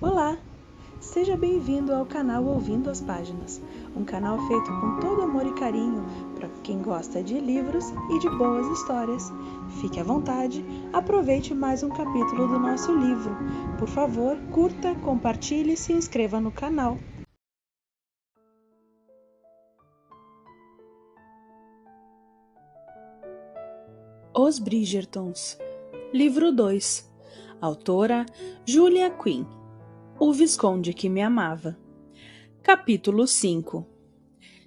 Olá! Seja bem-vindo ao canal Ouvindo as Páginas, um canal feito com todo amor e carinho para quem gosta de livros e de boas histórias. Fique à vontade, aproveite mais um capítulo do nosso livro. Por favor, curta, compartilhe e se inscreva no canal. Os Bridgertons, livro 2, autora Julia Quinn, O Visconde que me amava. Capítulo 5.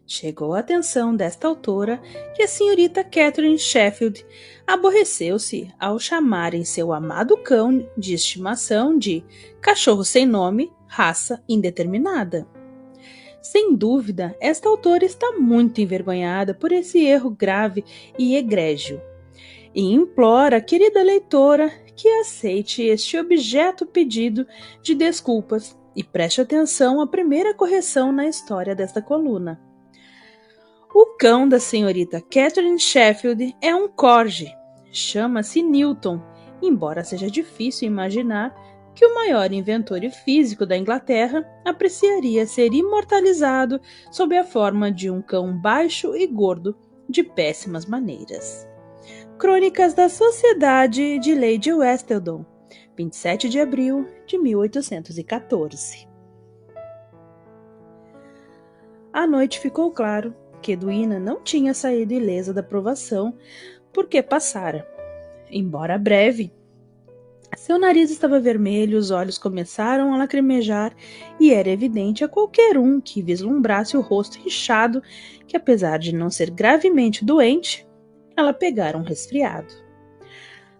Chegou a atenção desta autora que a senhorita Catherine Sheffield aborreceu-se ao chamarem seu amado cão de estimação de cachorro sem nome, raça indeterminada. Sem dúvida, esta autora está muito envergonhada por esse erro grave e egrégio, e implora a querida leitora que aceite este objeto pedido de desculpas e preste atenção à primeira correção na história desta coluna. O cão da senhorita Catherine Sheffield é um corgi. Chama-se Newton, embora seja difícil imaginar que o maior inventor e físico da Inglaterra apreciaria ser imortalizado sob a forma de um cão baixo e gordo de péssimas maneiras. Crônicas da Sociedade de Lady Westleton, 27 de abril de 1814. À noite ficou claro que Edwina não tinha saído ilesa da provação porque passara. Embora breve, seu nariz estava vermelho, os olhos começaram a lacrimejar e era evidente a qualquer um que vislumbrasse o rosto inchado que, apesar de não ser gravemente doente, ela pegara um resfriado.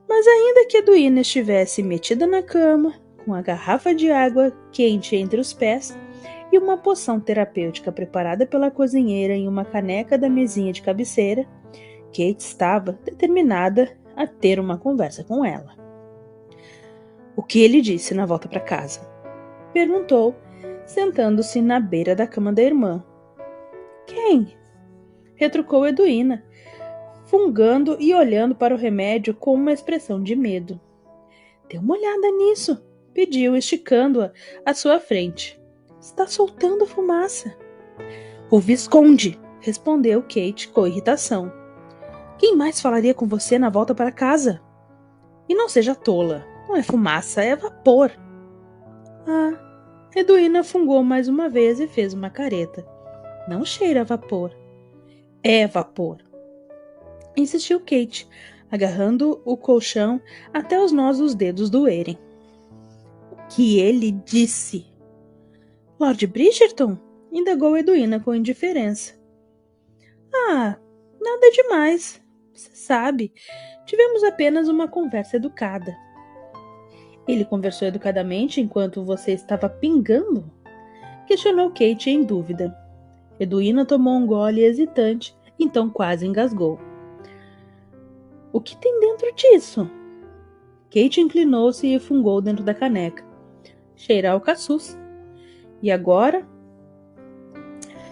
Mas ainda que Edwina estivesse metida na cama, com a garrafa de água quente entre os pés, e uma poção terapêutica preparada pela cozinheira em uma caneca da mesinha de cabeceira, Kate estava determinada a ter uma conversa com ela. O que ele disse na volta para casa? Perguntou, sentando-se na beira da cama da irmã. Quem? Retrucou Edwina, fungando e olhando para o remédio com uma expressão de medo. Dê uma olhada nisso, pediu, esticando-a à sua frente. Está soltando fumaça. O Visconde, respondeu Kate com irritação. Quem mais falaria com você na volta para casa? E não seja tola, não é fumaça, é vapor. Edwina fungou mais uma vez e fez uma careta. Não cheira a vapor. É vapor. Insistiu Kate, agarrando o colchão até os nós dos dedos doerem. O que ele disse? Lord Bridgerton? Indagou Edwina com indiferença. Nada demais. Você sabe, tivemos apenas uma conversa educada. Ele conversou educadamente enquanto você estava pingando? Questionou Kate em dúvida. Edwina tomou um gole hesitante, então quase engasgou. O que tem dentro disso? Kate inclinou-se e fungou dentro da caneca. Cheira a alcaçuz. E agora?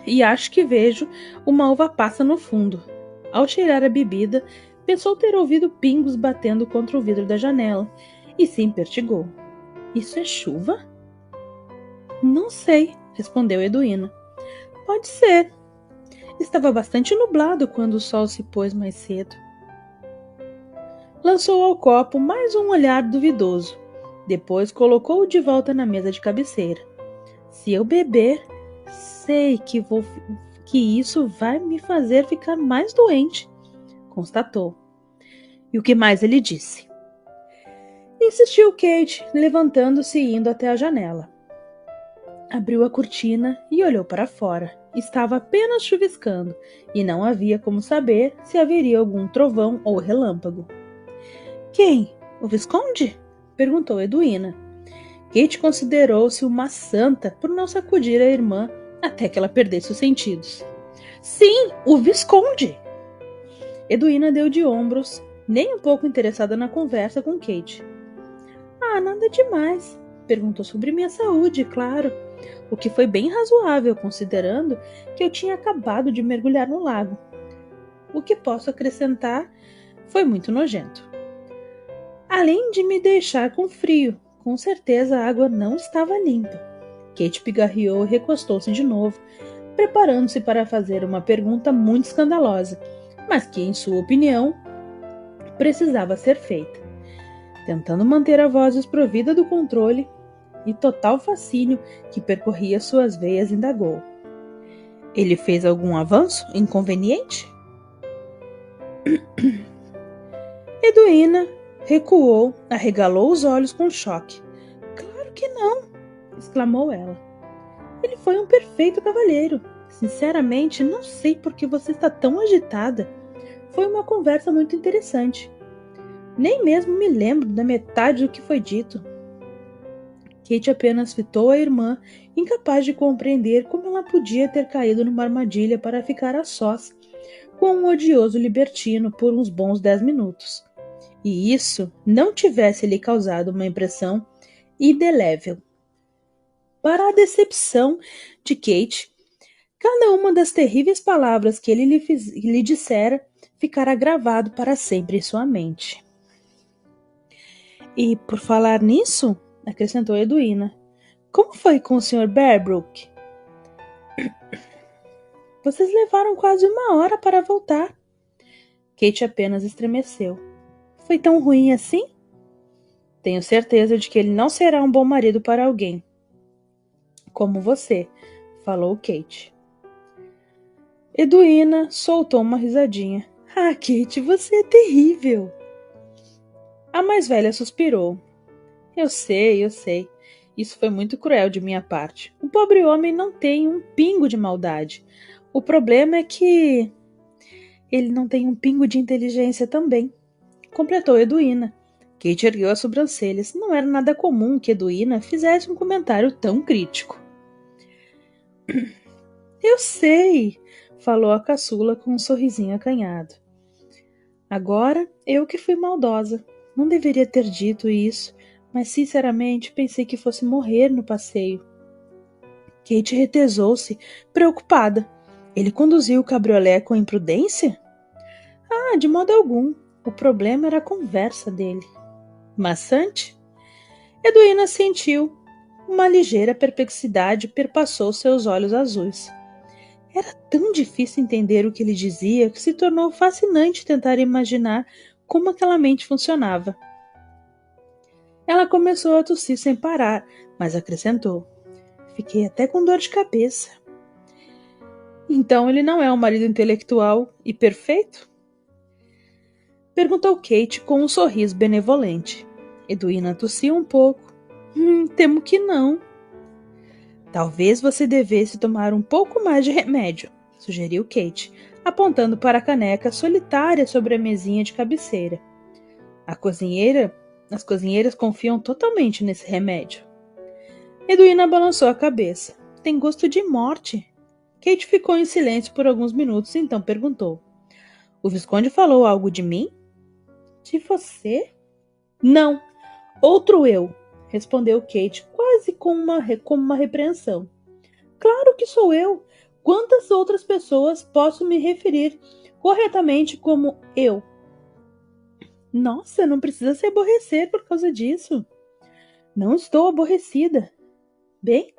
E acho que vejo uma uva passa no fundo. Ao cheirar a bebida, pensou ter ouvido pingos batendo contra o vidro da janela e se impertigou. Isso é chuva? Não sei, respondeu Edwina. Pode ser. Estava bastante nublado quando o sol se pôs mais cedo. Lançou ao copo mais um olhar duvidoso. Depois colocou-o de volta na mesa de cabeceira. Se eu beber, sei que isso vai me fazer ficar mais doente, constatou. E o que mais ele disse? Insistiu Kate, levantando-se e indo até a janela. Abriu a cortina e olhou para fora. Estava apenas chuviscando, e não havia como saber se haveria algum trovão ou relâmpago. Quem? O Visconde? Perguntou Edwina. Kate considerou-se uma santa por não sacudir a irmã até que ela perdesse os sentidos. Sim, o Visconde! Edwina deu de ombros, nem um pouco interessada na conversa com Kate. Nada demais. Perguntou sobre minha saúde, claro, o que foi bem razoável, considerando que eu tinha acabado de mergulhar no lago. O que posso acrescentar foi muito nojento. Além de me deixar com frio, Com certeza a água não estava limpa. Kate pigarreou e recostou-se de novo, preparando-se para fazer uma pergunta muito escandalosa, mas que, em sua opinião, precisava ser feita. Tentando manter a voz desprovida do controle e total fascínio que percorria suas veias, indagou: ele fez algum avanço inconveniente? Edwina recuou, arregalou os olhos com choque. Claro que não, exclamou ela. Ele foi um perfeito cavalheiro. Sinceramente, não sei por que você está tão agitada. Foi uma conversa muito interessante. Nem mesmo me lembro da metade do que foi dito. Kate apenas fitou a irmã, incapaz de compreender como ela podia ter caído numa armadilha para ficar a sós com um odioso libertino por uns bons 10 minutos. E isso não tivesse lhe causado uma impressão indelével. Para a decepção de Kate, cada uma das terríveis palavras que ele lhe dissera ficara gravado para sempre em sua mente. E, por falar nisso, acrescentou Edwina, como foi com o Sr. Bearbrook? Vocês levaram quase 1 hora para voltar. Kate apenas estremeceu. Foi tão ruim assim? Tenho certeza de que ele não será um bom marido para alguém. Como você, falou Kate. Edwina soltou uma risadinha. Ah, Kate, você é terrível. A mais velha suspirou. Eu sei. Isso foi muito cruel de minha parte. O pobre homem não tem um pingo de maldade. O problema é que ele não tem um pingo de inteligência também. Completou Edwina. Kate ergueu as sobrancelhas. Não era nada comum que Edwina fizesse um comentário tão crítico. Eu sei, falou a caçula com um sorrisinho acanhado. Agora, eu que fui maldosa. Não deveria ter dito isso, mas sinceramente pensei que fosse morrer no passeio. Kate retesou-se, preocupada. Ele conduziu o cabriolé com imprudência? Ah, de modo algum. O problema era a conversa dele. Maçante? Edwina sentiu. Uma ligeira perplexidade perpassou seus olhos azuis. Era tão difícil entender o que ele dizia que se tornou fascinante tentar imaginar como aquela mente funcionava. Ela começou a tossir sem parar, mas acrescentou. Fiquei até com dor de cabeça. Então ele não é um marido intelectual e perfeito? Perguntou Kate com um sorriso benevolente. Edwina tossiu um pouco. Temo que não. Talvez você devesse tomar um pouco mais de remédio, sugeriu Kate, apontando para a caneca solitária sobre a mesinha de cabeceira. As cozinheiras confiam totalmente nesse remédio. Edwina balançou a cabeça. Tem gosto de morte. Kate ficou em silêncio por alguns minutos, então perguntou. O Visconde falou algo de mim? De você? Não, outro eu, respondeu Kate, quase como uma repreensão. Claro que sou eu. Quantas outras pessoas posso me referir corretamente como eu? Nossa, não precisa se aborrecer por causa disso. Não estou aborrecida. Bem,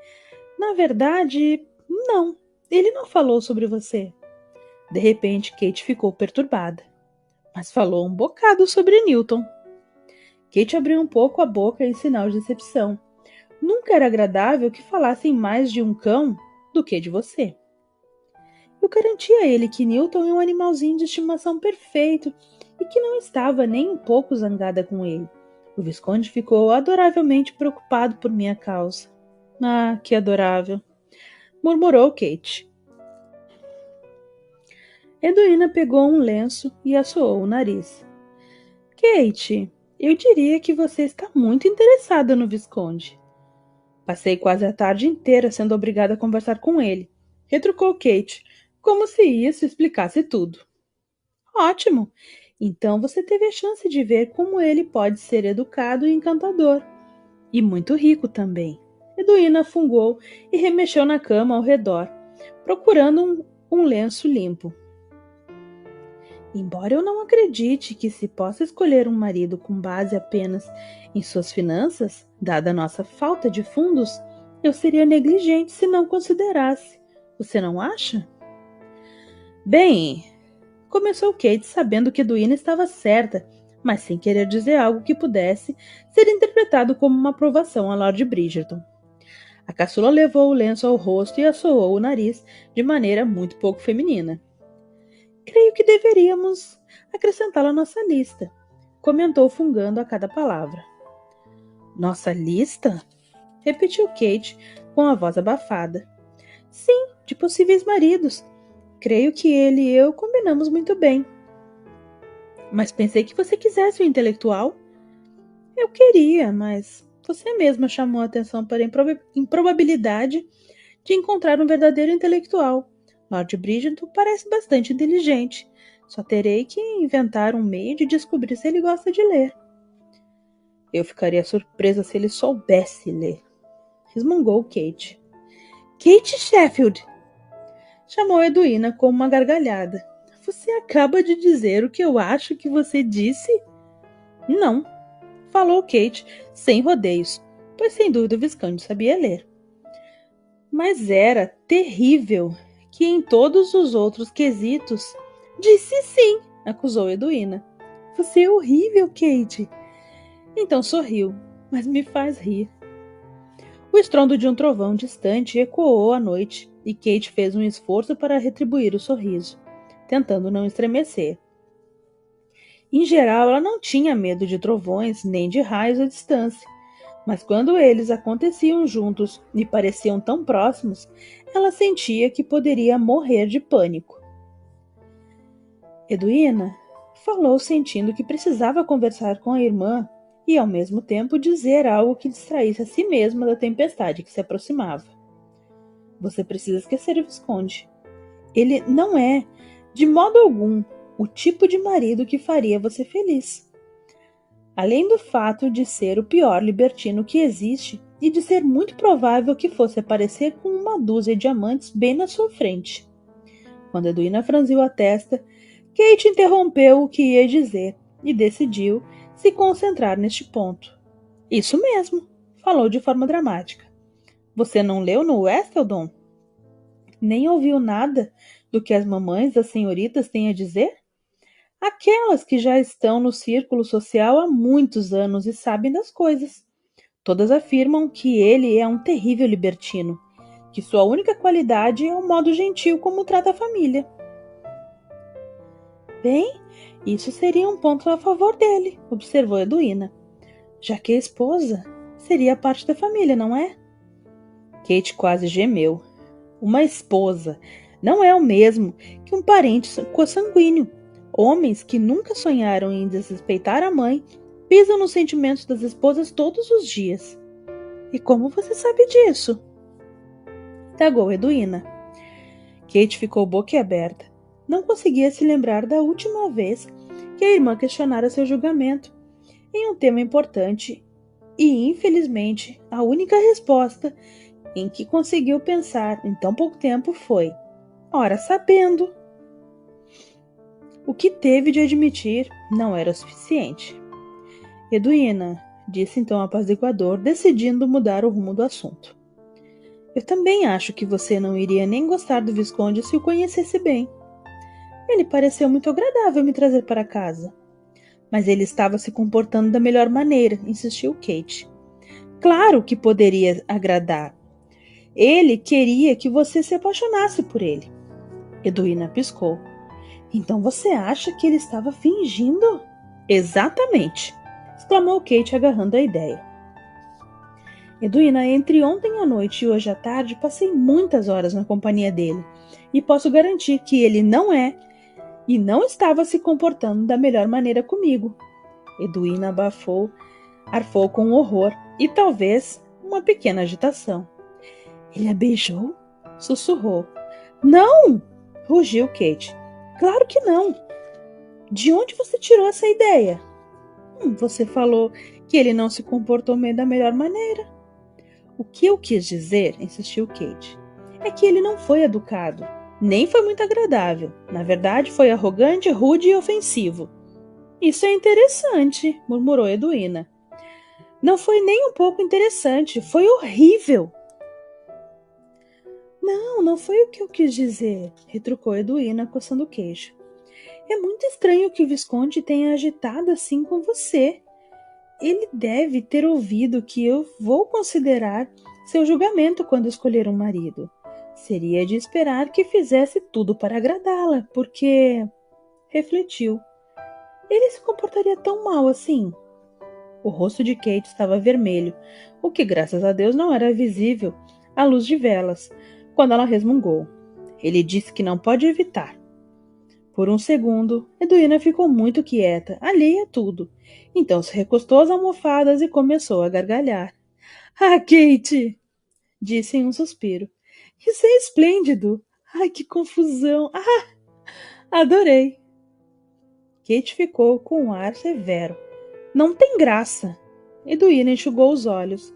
na verdade, não. Ele não falou sobre você. De repente, Kate ficou perturbada. Mas falou um bocado sobre Newton. Kate abriu um pouco a boca em sinal de decepção. Nunca era agradável que falassem mais de um cão do que de você. Eu garanti a ele que Newton é um animalzinho de estimação perfeito e que não estava nem um pouco zangada com ele. O Visconde ficou adoravelmente preocupado por minha causa. Ah, que adorável! Murmurou Kate. Edwina pegou um lenço e assoou o nariz. Kate, eu diria que você está muito interessada no Visconde. Passei quase a tarde inteira sendo obrigada a conversar com ele. Retrucou Kate, como se isso explicasse tudo. Ótimo! Então você teve a chance de ver como ele pode ser educado e encantador. E muito rico também. Edwina fungou e remexeu na cama ao redor, procurando um lenço limpo. Embora eu não acredite que se possa escolher um marido com base apenas em suas finanças, dada a nossa falta de fundos, eu seria negligente se não considerasse. Você não acha? Bem, começou Kate sabendo que Edwina estava certa, mas sem querer dizer algo que pudesse ser interpretado como uma aprovação a Lord Bridgerton. A caçula levou o lenço ao rosto e assoou o nariz de maneira muito pouco feminina. Creio que deveríamos acrescentá-la à nossa lista, comentou fungando a cada palavra. Nossa lista? Repetiu Kate com a voz abafada. Sim, de possíveis maridos. Creio que ele e eu combinamos muito bem. Mas pensei que você quisesse um intelectual. Eu queria, mas você mesma chamou a atenção para a improbabilidade de encontrar um verdadeiro intelectual. Lord Bridgerton parece bastante inteligente. Só terei que inventar um meio de descobrir se ele gosta de ler. Eu ficaria surpresa se ele soubesse ler. Resmungou Kate. Kate Sheffield! Chamou Edwina com uma gargalhada. Você acaba de dizer o que eu acho que você disse? Não, falou Kate, sem rodeios, pois sem dúvida o Visconde sabia ler. Mas era terrível que em todos os outros quesitos... Disse sim, acusou Edwina. Você é horrível, Kate. Então sorriu, mas me faz rir. O estrondo de um trovão distante ecoou à noite e Kate fez um esforço para retribuir o sorriso, tentando não estremecer. Em geral, ela não tinha medo de trovões nem de raios à distância, mas quando eles aconteciam juntos e pareciam tão próximos, ela sentia que poderia morrer de pânico. Edwina falou sentindo que precisava conversar com a irmã e, ao mesmo tempo, dizer algo que distraísse a si mesma da tempestade que se aproximava. Você precisa esquecer o Visconde. Ele não é, de modo algum, o tipo de marido que faria você feliz. Além do fato de ser o pior libertino que existe e de ser muito provável que fosse aparecer com uma dúzia de amantes bem na sua frente. Quando Edwina franziu a testa, Kate interrompeu o que ia dizer e decidiu se concentrar neste ponto. Isso mesmo, falou de forma dramática. Você não leu no Westleldon? Nem ouviu nada do que as mamães das senhoritas têm a dizer? Aquelas que já estão no círculo social há muitos anos e sabem das coisas. Todas afirmam que ele é um terrível libertino, que sua única qualidade é o modo gentil como trata a família. Bem, isso seria um ponto a favor dele, observou Edwina, já que a esposa seria parte da família, não é? Kate quase gemeu. Uma esposa não é o mesmo que um parente consanguíneo. Homens que nunca sonharam em desrespeitar a mãe pisam nos sentimentos das esposas todos os dias. E como você sabe disso? Indagou Edwina. Kate ficou boquiaberta. Não conseguia se lembrar da última vez que a irmã questionara seu julgamento em um tema importante e, infelizmente, a única resposta em que conseguiu pensar em tão pouco tempo foi: ora, sabendo. O que teve de admitir não era o suficiente. Edwina, disse então o apaziguador, decidindo mudar o rumo do assunto. Eu também acho que você não iria nem gostar do Visconde se o conhecesse bem. Ele pareceu muito agradável me trazer para casa. Mas ele estava se comportando da melhor maneira, insistiu Kate. Claro que poderia agradar. Ele queria que você se apaixonasse por ele. Edwina piscou. Então você acha que ele estava fingindo? Exatamente, exclamou Kate agarrando a ideia. Edwina, entre ontem à noite e hoje à tarde, passei muitas horas na companhia dele e posso garantir que ele não é e não estava se comportando da melhor maneira comigo. Edwina arfou com horror e talvez uma pequena agitação. Ele a beijou? Sussurrou. Não! Rugiu Kate. Claro que não! De onde você tirou essa ideia? Você falou que ele não se comportou da melhor maneira. O que eu quis dizer, insistiu Kate, é que ele não foi educado. Nem foi muito agradável. Na verdade, foi arrogante, rude e ofensivo. Isso é interessante, murmurou Edwina. Não foi nem um pouco interessante, foi horrível. Não, não foi o que eu quis dizer, retrucou Edwina, coçando o queixo. É muito estranho que o Visconde tenha agitado assim com você. Ele deve ter ouvido que eu vou considerar seu julgamento quando escolher um marido. Seria de esperar que fizesse tudo para agradá-la, porque... Refletiu. Ele se comportaria tão mal assim? O rosto de Kate estava vermelho, o que, graças a Deus, não era visível à luz de velas, quando ela resmungou. Ele disse que não pode evitar. Por um segundo, Edwina ficou muito quieta, alheia a tudo. Então se recostou às almofadas e começou a gargalhar. Ah, Kate! Disse em um suspiro. Isso é esplêndido! Ai, que confusão! Ah, adorei! Kate ficou com um ar severo. Não tem graça! Edwina enxugou os olhos.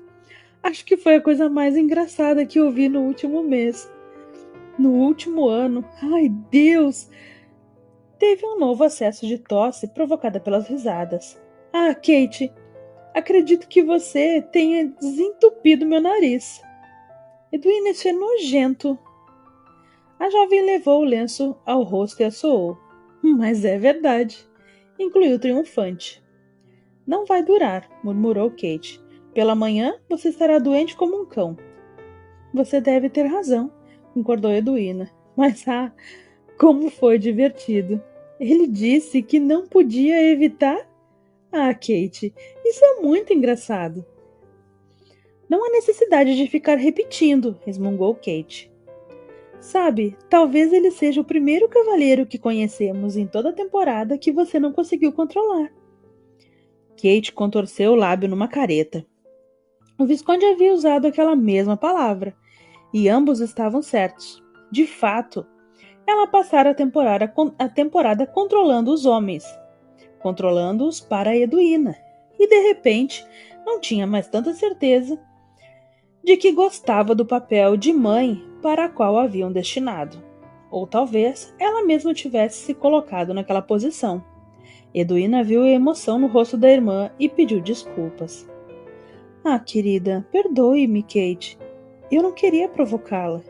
Acho que foi a coisa mais engraçada que ouvi no último mês. No último ano. Ai, Deus! Teve um novo acesso de tosse provocada pelas risadas. Ah, Kate, acredito que você tenha desentupido meu nariz. Edwina, isso é nojento. A jovem levou o lenço ao rosto e assoou. Mas é verdade, incluiu triunfante. Não vai durar, murmurou Kate. Pela manhã você estará doente como um cão. Você deve ter razão, concordou Edwina. Mas como foi divertido. Ele disse que não podia evitar. Ah, Kate, isso é muito engraçado. Não há necessidade de ficar repetindo, resmungou Kate. Sabe, talvez ele seja o primeiro cavalheiro que conhecemos em toda a temporada que você não conseguiu controlar. Kate contorceu o lábio numa careta. O Visconde havia usado aquela mesma palavra, e ambos estavam certos. De fato, ela passara a temporada controlando os homens, controlando-os para a Edwina, e de repente não tinha mais tanta certeza de que gostava do papel de mãe para a qual a haviam destinado. Ou talvez ela mesma tivesse se colocado naquela posição. Edwina viu a emoção no rosto da irmã e pediu desculpas. Ah, querida, perdoe-me, Kate. Eu não queria provocá-la.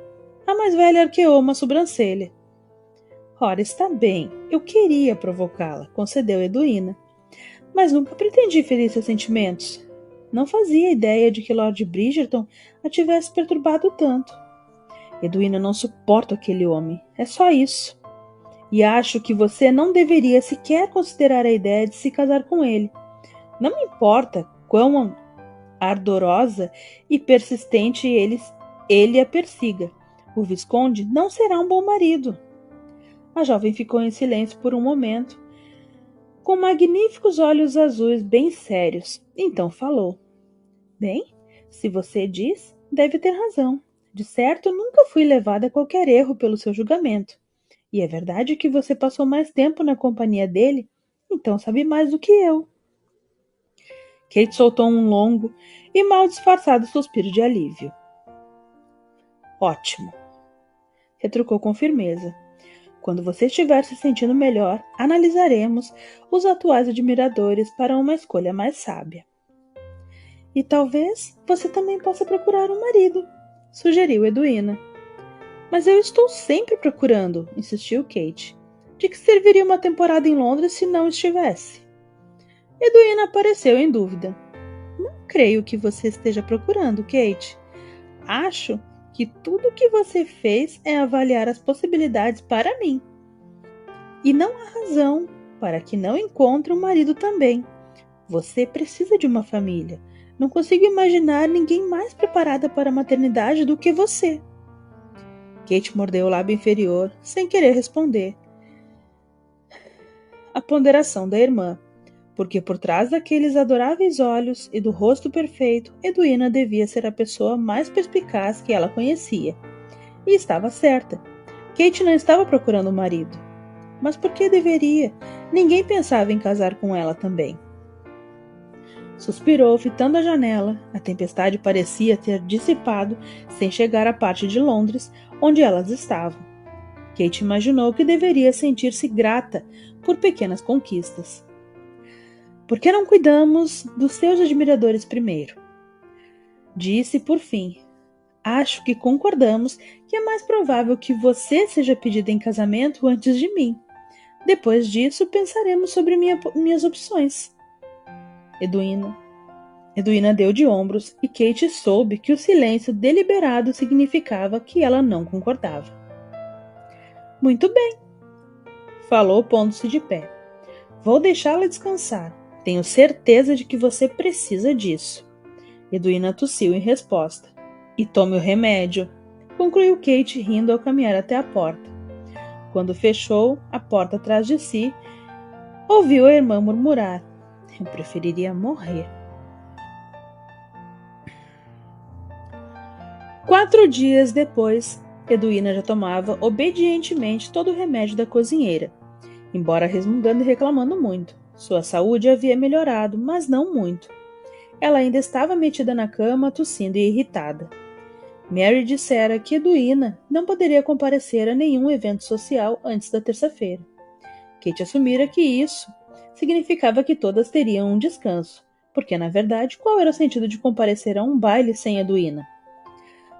A mais velha arqueou uma sobrancelha. Ora, está bem, eu queria provocá-la, concedeu Edwina. Mas nunca pretendi ferir seus sentimentos. Não fazia ideia de que Lord Bridgerton a tivesse perturbado tanto. Edwina não suporta aquele homem, é só isso. E acho que você não deveria sequer considerar a ideia de se casar com ele. Não me importa quão ardorosa e persistente ele a persiga. O Visconde não será um bom marido. A jovem ficou em silêncio por um momento, com magníficos olhos azuis bem sérios. Então falou. Bem, se você diz, deve ter razão. De certo, nunca fui levada a qualquer erro pelo seu julgamento. E é verdade que você passou mais tempo na companhia dele, então sabe mais do que eu. Kate soltou um longo e mal disfarçado suspiro de alívio. Ótimo, retrucou com firmeza. Quando você estiver se sentindo melhor, analisaremos os atuais admiradores para uma escolha mais sábia. E talvez você também possa procurar um marido, sugeriu Edwina. Mas eu estou sempre procurando, insistiu Kate. De que serviria uma temporada em Londres se não estivesse? Edwina pareceu em dúvida. Não creio que você esteja procurando, Kate. Acho que tudo o que você fez é avaliar as possibilidades para mim. E não há razão para que não encontre um marido também. Você precisa de uma família. Não consigo imaginar ninguém mais preparada para a maternidade do que você. Kate mordeu o lábio inferior, sem querer responder. A ponderação da irmã, porque por trás daqueles adoráveis olhos e do rosto perfeito, Edwina devia ser a pessoa mais perspicaz que ela conhecia. E estava certa. Kate não estava procurando um marido. Mas por que deveria? Ninguém pensava em casar com ela também. Suspirou, fitando a janela. A tempestade parecia ter dissipado sem chegar à parte de Londres onde elas estavam. Kate imaginou que deveria sentir-se grata por pequenas conquistas. Por que não cuidamos dos seus admiradores primeiro? Disse por fim. Acho que concordamos que é mais provável que você seja pedida em casamento antes de mim. Depois disso, pensaremos sobre minhas opções. Edwina deu de ombros e Kate soube que o silêncio deliberado significava que ela não concordava. Muito bem, falou pondo-se de pé. Vou deixá-la descansar. Tenho certeza de que você precisa disso. Edwina tossiu em resposta. E tome o remédio, concluiu Kate rindo ao caminhar até a porta. Quando fechou a porta atrás de si, ouviu a irmã murmurar: eu preferiria morrer. 4 dias depois, Edwina já tomava obedientemente todo o remédio da cozinheira, embora resmungando e reclamando muito. Sua saúde havia melhorado, mas não muito. Ela ainda estava metida na cama, tossindo e irritada. Mary dissera que Edwina não poderia comparecer a nenhum evento social antes da terça-feira. Kate assumira que isso significava que todas teriam um descanso, porque, na verdade, qual era o sentido de comparecer a um baile sem Edwina?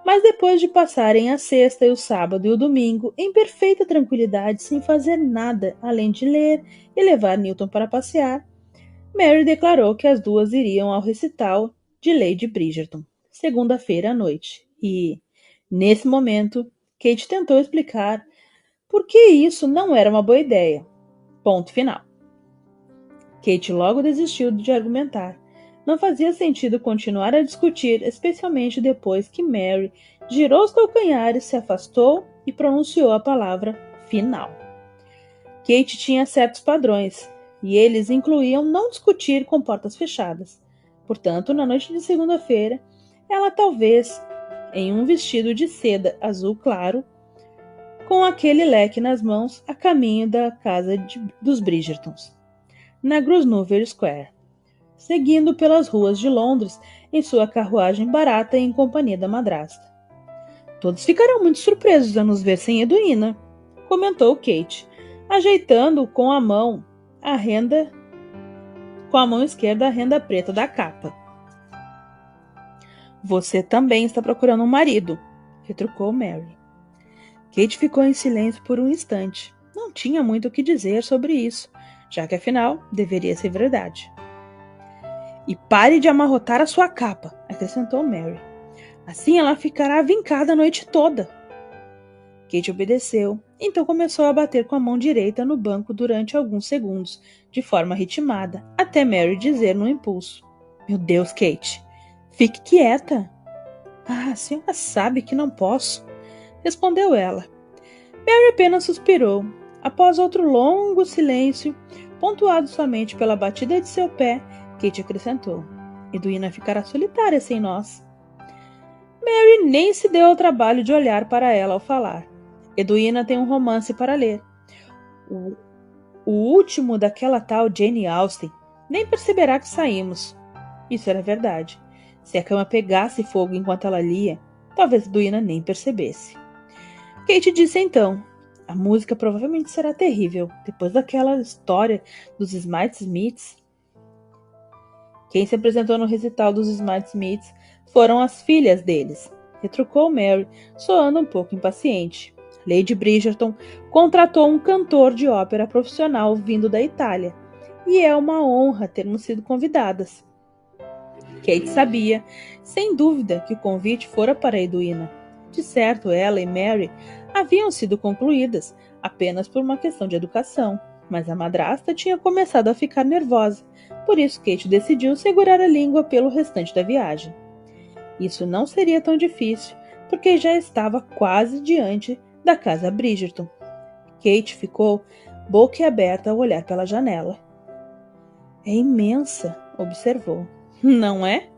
Mas depois de passarem a sexta e o sábado e o domingo em perfeita tranquilidade, sem fazer nada além de ler e levar Newton para passear, Mary declarou que as duas iriam ao recital de Lady Bridgerton, segunda-feira à noite. E, nesse momento, Kate tentou explicar por que isso não era uma boa ideia. Ponto final. Kate logo desistiu de argumentar. Não fazia sentido continuar a discutir, especialmente depois que Mary girou os calcanhares, se afastou e pronunciou a palavra final. Kate tinha certos padrões, e eles incluíam não discutir com portas fechadas. Portanto, na noite de segunda-feira, ela talvez, em um vestido de seda azul claro, com aquele leque nas mãos, a caminho da casa dos Bridgertons, na Grosvenor Square, seguindo pelas ruas de Londres em sua carruagem barata e em companhia da madrasta. Todos ficarão muito surpresos a nos ver sem Edwina, comentou Kate, ajeitando com a mão esquerda a renda preta da capa. Você também está procurando um marido, retrucou Mary. Kate ficou em silêncio por um instante. Não tinha muito o que dizer sobre isso, já que afinal deveria ser verdade. E pare de amarrotar a sua capa, acrescentou Mary. Assim ela ficará vincada a noite toda. Kate obedeceu, então começou a bater com a mão direita no banco durante alguns segundos, de forma ritmada, até Mary dizer no impulso: Meu Deus, Kate, fique quieta. Ah, a senhora sabe que não posso, respondeu ela. Mary apenas suspirou. Após outro longo silêncio, pontuado somente pela batida de seu pé, Kate acrescentou: Edwina ficará solitária sem nós. Mary nem se deu ao trabalho de olhar para ela ao falar. Edwina tem um romance para ler. O último daquela tal Jane Austen. Nem perceberá que saímos. Isso era verdade. Se a cama pegasse fogo enquanto ela lia, talvez Edwina nem percebesse. Kate disse então: a música provavelmente será terrível, depois daquela história dos Smiths. Quem se apresentou no recital dos Smiths foram as filhas deles, retrucou Mary, soando um pouco impaciente. Lady Bridgerton contratou um cantor de ópera profissional vindo da Itália, e é uma honra termos sido convidadas. Kate sabia, sem dúvida, que o convite fora para Edwina. De certo, ela e Mary haviam sido concluídas, apenas por uma questão de educação, mas a madrasta tinha começado a ficar nervosa, por isso Kate decidiu segurar a língua pelo restante da viagem. Isso não seria tão difícil, porque já estava quase diante da casa Bridgerton. Kate ficou boquiaberta ao olhar pela janela. É imensa, observou. Não é?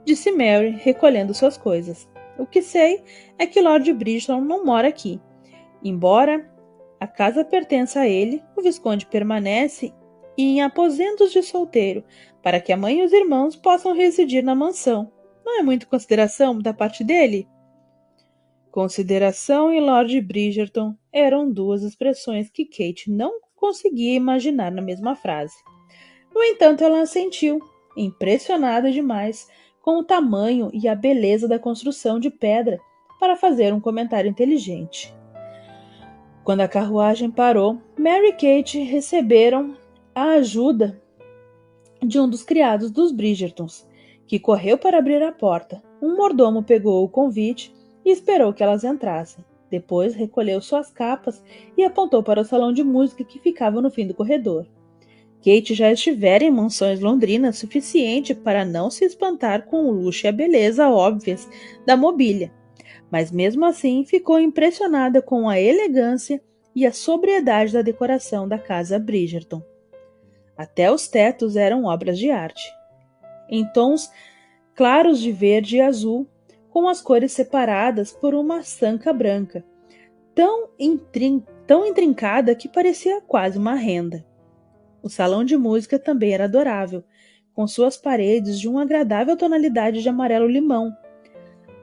Disse Mary, recolhendo suas coisas. O que sei é que Lord Bridgerton não mora aqui. Embora a casa pertença a ele, o Visconde permanece em aposentos de solteiro, para que a mãe e os irmãos possam residir na mansão. Não é muito consideração da parte dele? Consideração e Lord Bridgerton eram duas expressões que Kate não conseguia imaginar na mesma frase. No entanto, ela assentiu, impressionada demais com o tamanho e a beleza da construção de pedra para fazer um comentário inteligente. Quando a carruagem parou, Mary e Kate receberam a ajuda de um dos criados dos Bridgertons, que correu para abrir a porta. Um mordomo pegou o convite e esperou que elas entrassem. Depois recolheu suas capas e apontou para o salão de música que ficava no fim do corredor. Kate já estivera em mansões londrinas suficiente para não se espantar com o luxo e a beleza óbvias da mobília, mas mesmo assim ficou impressionada com a elegância e a sobriedade da decoração da casa Bridgerton. Até os tetos eram obras de arte, em tons claros de verde e azul, com as cores separadas por uma sanca branca, tão intrincada que parecia quase uma renda. O salão de música também era adorável, com suas paredes de uma agradável tonalidade de amarelo-limão.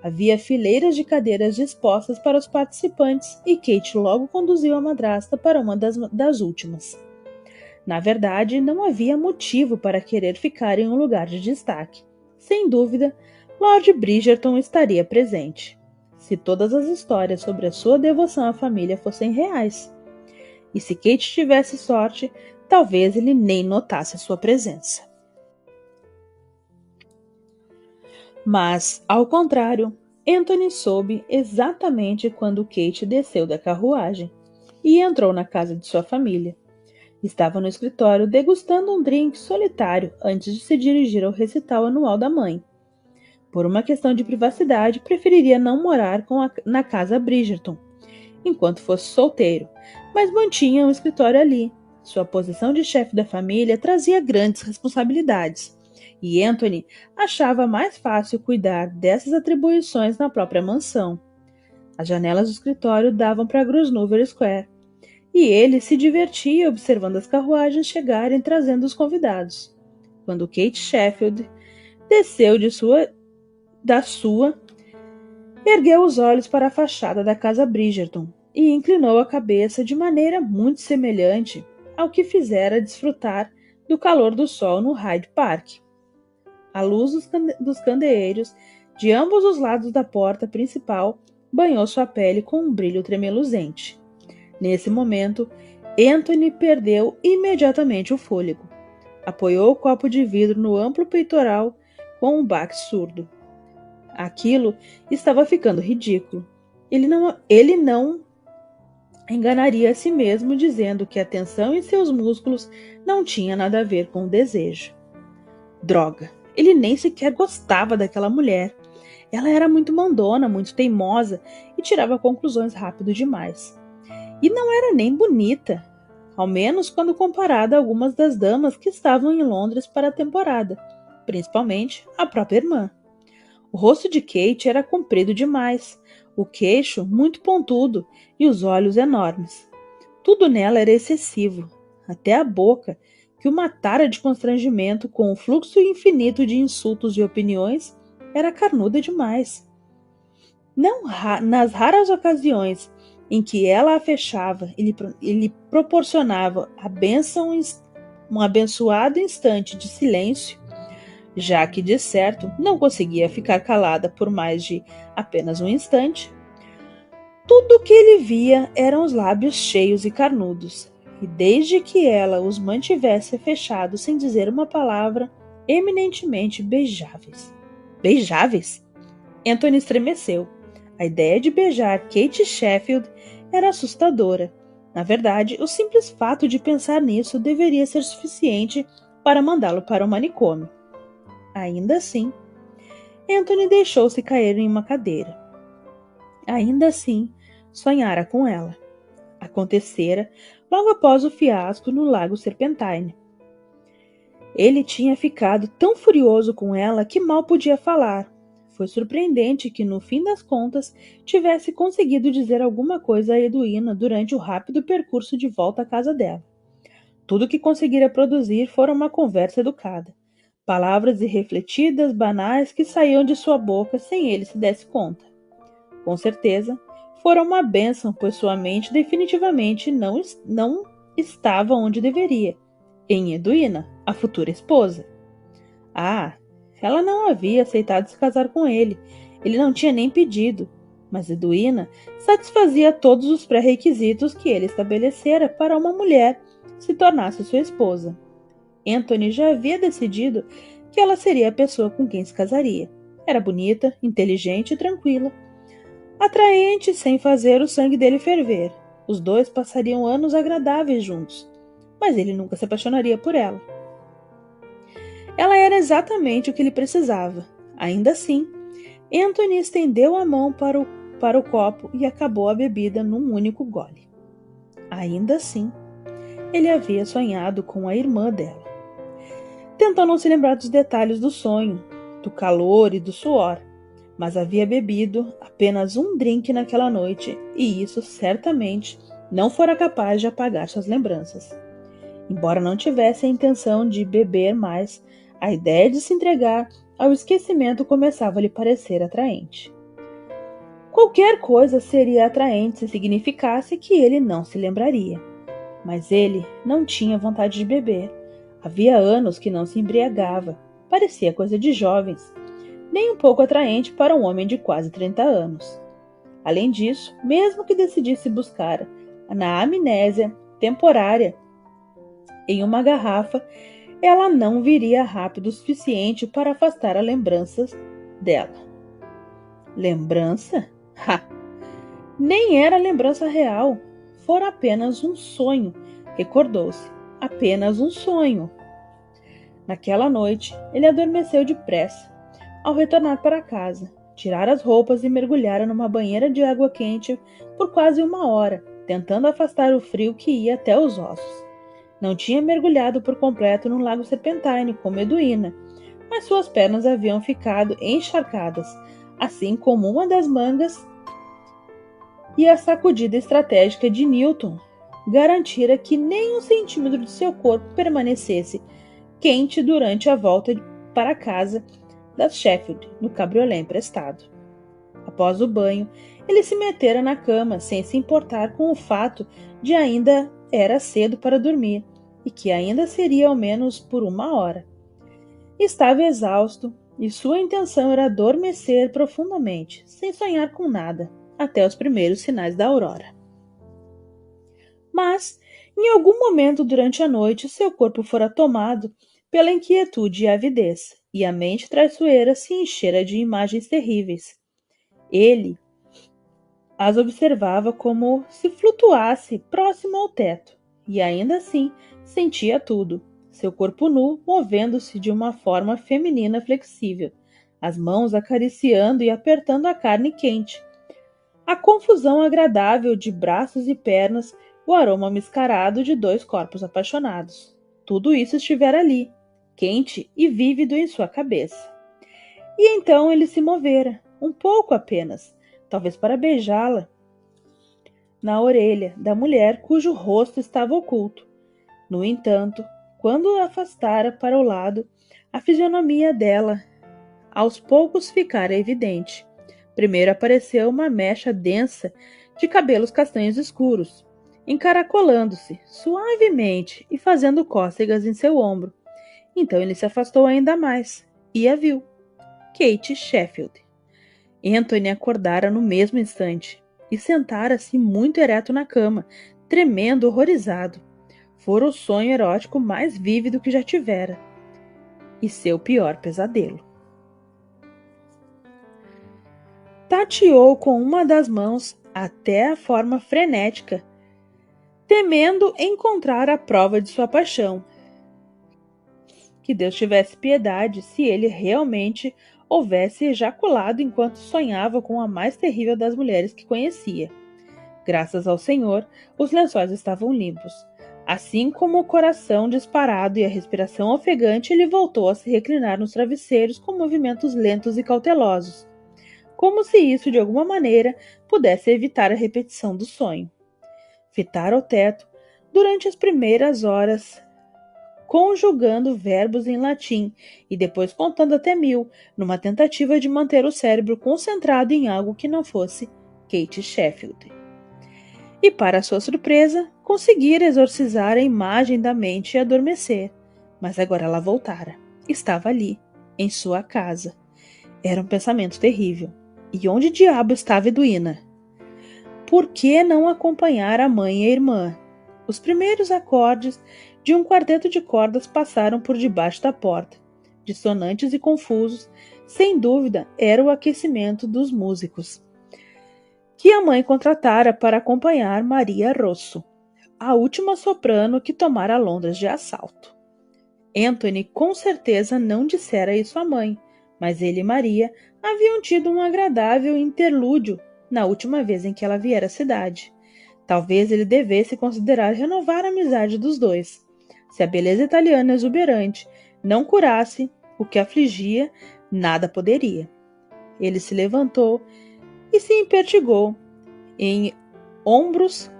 Havia fileiras de cadeiras dispostas para os participantes e Kate logo conduziu a madrasta para uma das últimas. Na verdade, não havia motivo para querer ficar em um lugar de destaque. Sem dúvida, Lord Bridgerton estaria presente, se todas as histórias sobre a sua devoção à família fossem reais. E se Kate tivesse sorte, talvez ele nem notasse a sua presença. Mas, ao contrário, Anthony soube exatamente quando Kate desceu da carruagem e entrou na casa de sua família. Estava no escritório degustando um drink solitário antes de se dirigir ao recital anual da mãe. Por uma questão de privacidade, preferiria não morar na casa Bridgerton, enquanto fosse solteiro, mas mantinha um escritório ali. Sua posição de chefe da família trazia grandes responsabilidades, e Anthony achava mais fácil cuidar dessas atribuições na própria mansão. As janelas do escritório davam para Grosvenor Square, e ele se divertia observando as carruagens chegarem trazendo os convidados. Quando Kate Sheffield desceu da sua, ergueu os olhos para a fachada da casa Bridgerton e inclinou a cabeça de maneira muito semelhante ao que fizera desfrutar do calor do sol no Hyde Park. A luz dos candeeiros de ambos os lados da porta principal banhou sua pele com um brilho tremeluzente. Nesse momento, Anthony perdeu imediatamente o fôlego. Apoiou o copo de vidro no amplo peitoral com um baque surdo. Aquilo estava ficando ridículo. Ele não enganaria a si mesmo dizendo que a tensão em seus músculos não tinha nada a ver com o desejo. Droga! Ele nem sequer gostava daquela mulher. Ela era muito mandona, muito teimosa e tirava conclusões rápido demais. E não era nem bonita, ao menos quando comparada a algumas das damas que estavam em Londres para a temporada, principalmente a própria irmã. O rosto de Kate era comprido demais, o queixo muito pontudo e os olhos enormes. Tudo nela era excessivo, até a boca, que o matara de constrangimento com o fluxo infinito de insultos e opiniões, era carnuda demais. Nas raras ocasiões em que ela a fechava, ele proporcionava um abençoado instante de silêncio, já que, de certo, não conseguia ficar calada por mais de apenas um instante. Tudo o que ele via eram os lábios cheios e carnudos, e desde que ela os mantivesse fechados sem dizer uma palavra, eminentemente beijáveis. Beijáveis? Anthony estremeceu. A ideia de beijar Kate Sheffield era assustadora. Na verdade, o simples fato de pensar nisso deveria ser suficiente para mandá-lo para o manicômio. Ainda assim, Anthony deixou-se cair em uma cadeira. Ainda assim, sonhara com ela. Acontecera logo após o fiasco no Lago Serpentine. Ele tinha ficado tão furioso com ela que mal podia falar. Foi surpreendente que, no fim das contas, tivesse conseguido dizer alguma coisa a Edwina durante o rápido percurso de volta à casa dela. Tudo que conseguira produzir fora uma conversa educada. Palavras irrefletidas, banais, que saíam de sua boca sem ele se desse conta. Com certeza, fora uma bênção, pois sua mente definitivamente não estava onde deveria, em Edwina, a futura esposa. Ah, ela não havia aceitado se casar com ele, ele não tinha nem pedido, mas Edwina satisfazia todos os pré-requisitos que ele estabelecera para uma mulher se tornasse sua esposa. Anthony já havia decidido que ela seria a pessoa com quem se casaria. Era bonita, inteligente e tranquila. Atraente sem fazer o sangue dele ferver. Os dois passariam anos agradáveis juntos, mas ele nunca se apaixonaria por ela. Ela era exatamente o que ele precisava. Ainda assim, Anthony estendeu a mão para o copo e acabou a bebida num único gole. Ainda assim, ele havia sonhado com a irmã dela. Tentou não se lembrar dos detalhes do sonho, do calor e do suor, mas havia bebido apenas um drink naquela noite e isso certamente não fora capaz de apagar suas lembranças. Embora não tivesse a intenção de beber mais, a ideia de se entregar ao esquecimento começava a lhe parecer atraente. Qualquer coisa seria atraente se significasse que ele não se lembraria. Mas ele não tinha vontade de beber. Havia anos que não se embriagava. Parecia coisa de jovens. Nem um pouco atraente para um homem de quase 30 anos. Além disso, mesmo que decidisse buscar na amnésia temporária em uma garrafa, ela não viria rápido o suficiente para afastar as lembranças dela. Lembrança? Ha! Nem era lembrança real. Fora apenas um sonho, recordou-se. Apenas um sonho. Naquela noite, ele adormeceu depressa. Ao retornar para casa, tirara as roupas e mergulhara numa banheira de água quente por quase 1 hora, tentando afastar o frio que ia até os ossos. Não tinha mergulhado por completo no lago Serpentine, como Edwina, mas suas pernas haviam ficado encharcadas, assim como uma das mangas, e a sacudida estratégica de Newton garantira que nem 1 centímetro de seu corpo permanecesse quente durante a volta para casa da Sheffield, no cabriolé emprestado. Após o banho, ele se metera na cama, sem se importar com o fato de ainda era cedo para dormir, e que ainda seria ao menos por 1 hora. Estava exausto, e sua intenção era adormecer profundamente, sem sonhar com nada, até os primeiros sinais da aurora. Mas, em algum momento durante a noite, seu corpo fora tomado pela inquietude e avidez, e a mente traiçoeira se enchera de imagens terríveis. Ele as observava como se flutuasse próximo ao teto, e ainda assim sentia tudo, seu corpo nu movendo-se de uma forma feminina flexível, as mãos acariciando e apertando a carne quente. A confusão agradável de braços e pernas, o aroma mascarado de 2 corpos apaixonados. Tudo isso estivera ali, quente e vívido em sua cabeça. E então ele se movera, um pouco apenas, talvez para beijá-la, na orelha da mulher cujo rosto estava oculto. No entanto, quando a afastara para o lado, a fisionomia dela aos poucos ficara evidente. Primeiro apareceu uma mecha densa de cabelos castanhos escuros, encaracolando-se suavemente e fazendo cócegas em seu ombro. Então ele se afastou ainda mais e a viu. Kate Sheffield. Anthony acordara no mesmo instante e sentara-se muito ereto na cama, tremendo horrorizado. Fora o sonho erótico mais vívido que já tivera, e seu pior pesadelo. Tateou com uma das mãos até a forma frenética, temendo encontrar a prova de sua paixão. Que Deus tivesse piedade se ele realmente houvesse ejaculado enquanto sonhava com a mais terrível das mulheres que conhecia. Graças ao Senhor, os lençóis estavam limpos. Assim como o coração disparado e a respiração ofegante, ele voltou a se reclinar nos travesseiros com movimentos lentos e cautelosos, como se isso de alguma maneira pudesse evitar a repetição do sonho. Fitara o teto durante as primeiras horas conjugando verbos em latim e depois contando até 1000, numa tentativa de manter o cérebro concentrado em algo que não fosse Kate Sheffield. E, para sua surpresa, conseguira exorcizar a imagem da mente e adormecer. Mas agora ela voltara. Estava ali, em sua casa. Era um pensamento terrível. E onde diabo estava Edwina? Por que não acompanhar a mãe e a irmã? Os primeiros acordes de um quarteto de cordas passaram por debaixo da porta. Dissonantes e confusos, sem dúvida era o aquecimento dos músicos, que a mãe contratara para acompanhar Maria Rosso, a última soprano que tomara Londres de assalto. Anthony com certeza não dissera isso à mãe, mas ele e Maria haviam tido um agradável interlúdio na última vez em que ela viera à cidade. Talvez ele devesse considerar renovar a amizade dos dois. Se a beleza italiana exuberante não curasse o que afligia, nada poderia. Ele se levantou e se impertigou em ombros,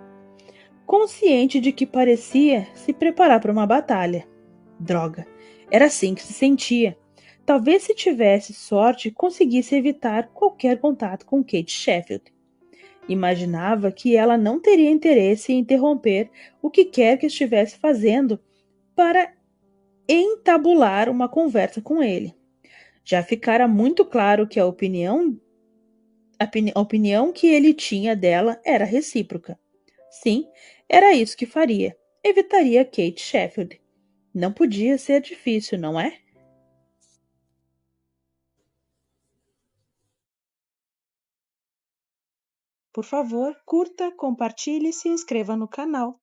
consciente de que parecia se preparar para uma batalha. Droga, era assim que se sentia. Talvez, se tivesse sorte, conseguisse evitar qualquer contato com Kate Sheffield. Imaginava que ela não teria interesse em interromper o que quer que estivesse fazendo para entabular uma conversa com ele. Já ficara muito claro que a opinião que ele tinha dela era recíproca. Sim, era isso que faria. Evitaria Kate Sheffield. Não podia ser difícil, não é? Por favor, curta, compartilhe e se inscreva no canal.